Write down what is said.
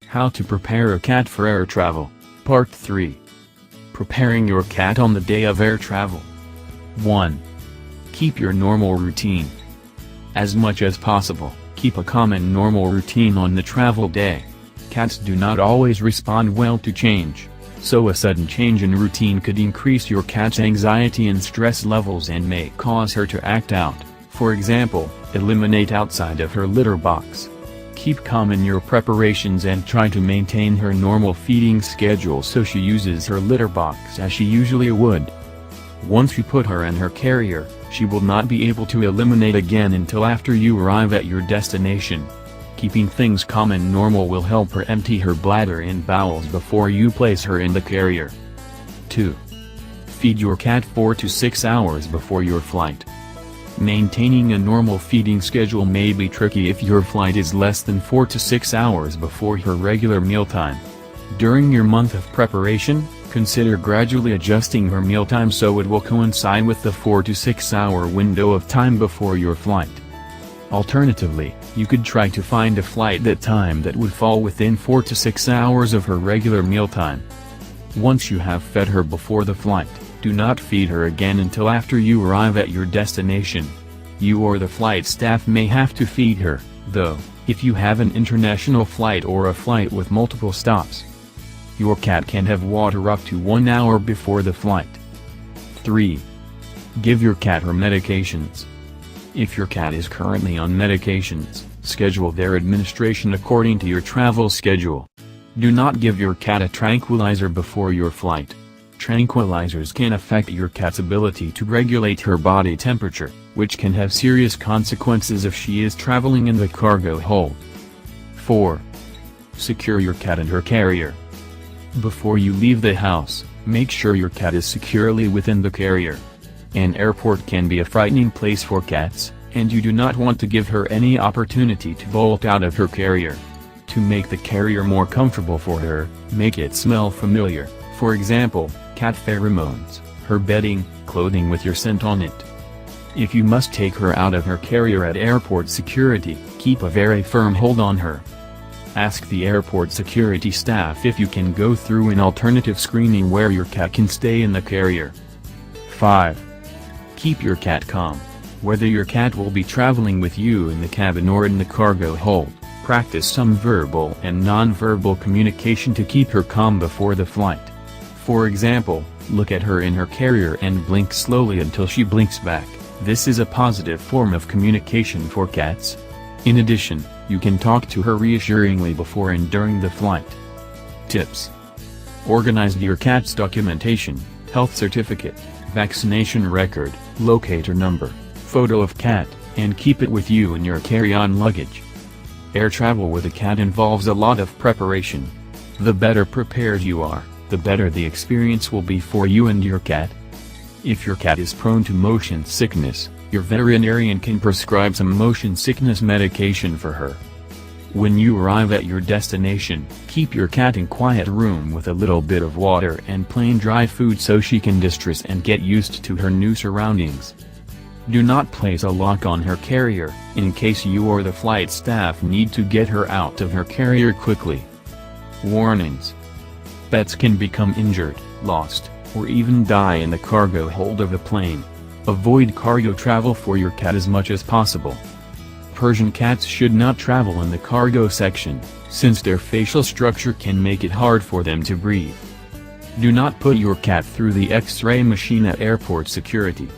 How to prepare a cat for air travel. Part 3. Preparing your cat on the day of air travel. 1. Keep your normal routine. As much as possible, keep a calm and normal routine on the travel day. Cats do not always respond well to change, so a sudden change in routine could increase your cat's anxiety and stress levels and may cause her to act out. For example, eliminate outside of her litter box. Keep calm in your preparations and try to maintain her normal feeding schedule so she uses her litter box as she usually would. Once you put her in her carrier, she will not be able to eliminate again until after you arrive at your destination. Keeping things calm and normal will help her empty her bladder and bowels before you place her in the carrier. 2. Feed your cat 4 to 6 hours before your flight. Maintaining a normal feeding schedule may be tricky if your flight is less than 4 to 6 hours before her regular mealtime. During your month of preparation, consider gradually adjusting her mealtime so it will coincide with the 4 to 6 hour window of time before your flight. Alternatively, you could try to find a flight time that would fall within 4 to 6 hours of her regular mealtime. Once you have fed her before the flight, do not feed her again until after you arrive at your destination. You or the flight staff may have to feed her, though, if you have an international flight or a flight with multiple stops. Your cat can have water up to 1 hour before the flight. 3. Give your cat her medications. If your cat is currently on medications, schedule their administration according to your travel schedule. Do not give your cat a tranquilizer before your flight. Tranquilizers can affect your cat's ability to regulate her body temperature, which can have serious consequences if she is traveling in the cargo hold. 4. Secure your cat in her carrier. Before you leave the house, make sure your cat is securely within the carrier. An airport can be a frightening place for cats, and you do not want to give her any opportunity to bolt out of her carrier. To make the carrier more comfortable for her, make it smell familiar, for example, cat pheromones, her bedding, clothing with your scent on it. If you must take her out of her carrier at airport security, keep a very firm hold on her. Ask the airport security staff if you can go through an alternative screening where your cat can stay in the carrier. 5. Keep your cat calm. Whether your cat will be traveling with you in the cabin or in the cargo hold, practice some verbal and non-verbal communication to keep her calm before the flight. For example, look at her in her carrier and blink slowly until she blinks back. This is a positive form of communication for cats. In addition, you can talk to her reassuringly before and during the flight. Tips. Organize your cat's documentation, health certificate, vaccination record, locator number, photo of cat, and keep it with you in your carry-on luggage. Air travel with a cat involves a lot of preparation. The better prepared you are, the better the experience will be for you and your cat. If your cat is prone to motion sickness, your veterinarian can prescribe some motion sickness medication for her. When you arrive at your destination, keep your cat in a quiet room with a little bit of water and plain dry food so she can distress and get used to her new surroundings. Do not place a lock on her carrier, in case you or the flight staff need to get her out of her carrier quickly. Warnings. Pets can become injured, lost, or even die in the cargo hold of a plane. Avoid cargo travel for your cat as much as possible. Persian cats should not travel in the cargo section, since their facial structure can make it hard for them to breathe. Do not put your cat through the X-ray machine at airport security.